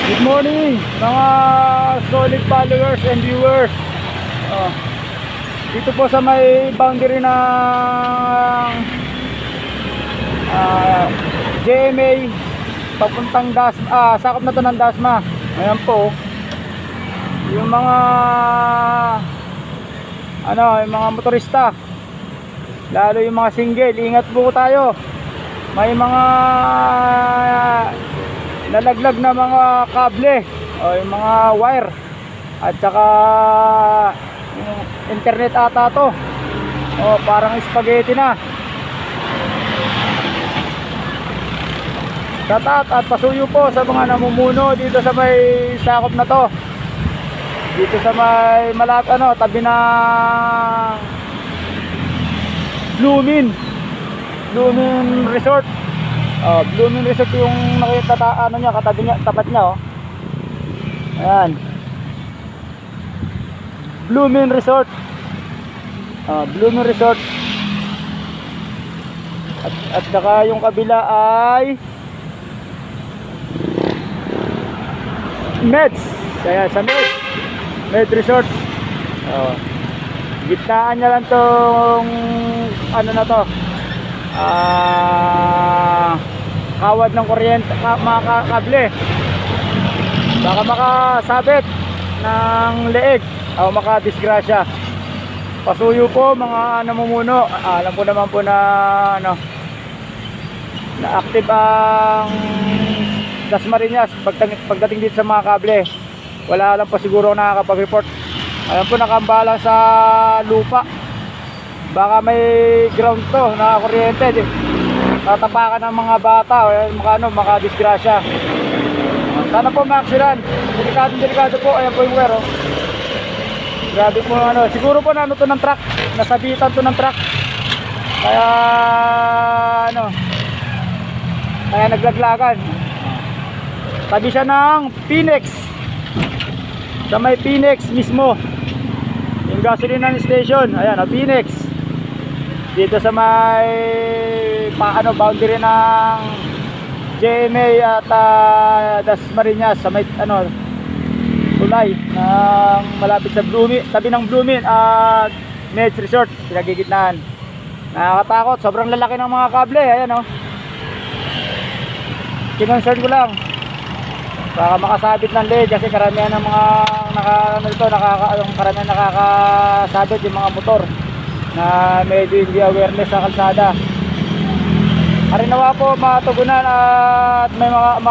Good morning mga solid followers and viewers. Dito po sa may boundary ng GMA papuntang sakop na to ng Dasma. Ayan po yung mga yung mga motorista, lalo yung mga single, ingat po tayo. May mga nalaglag na mga kable o yung mga wire at saka yung internet ata to, parang spaghetti na. Tatat at pasuyo po sa mga namumuno dito sa may sakop na to, dito sa may tabi ng Bloomin Resort. Bloomin Resort yung nakita katabi niya, tapat niya, ayan, Bloomin Resort. Bloomin Resort. At saka yung kabila ay Meds. Kaya sa Med Resort. Gitnaan niya lang tong na to, kawad ng kuryente, mga kable. Baka makasabit ng leeg o makadisgrasya. Pasuyo po mga namumuno. Alam po naman po na na active ang Dasmariñas pagdating dito sa mga kable. Wala lang po siguro nakakapag-report. Alam po, nakambala sa lupa. Baka may ground to na kuryente, tatapakan ng mga bata o makadisgrasya. Sana po ma-accident. Delikado po. Ayan po yung wire, grabe po, siguro po to ng truck, nasabitan to ng truck, kaya kaya naglaglagan. Tabi siya ng Phoenix, sa may Phoenix mismo yung gasoline station. Ayan, Phoenix, dito sa may boundary ng GMA at Dasmariñas, sa may tulay ng malapit sa Bloomin, tabi ng Bloomin at Meds Resort, pinagigitnaan. Nakakatakot, sobrang lalaki ng mga kable. Ayan, kinonsern ko lang baka makasabit ng lead, kasi karamihan ng mga karamihan nakakasabit yung mga motor na medyo hindi awareness sa kalsada. Harinawa po matugunan at may mga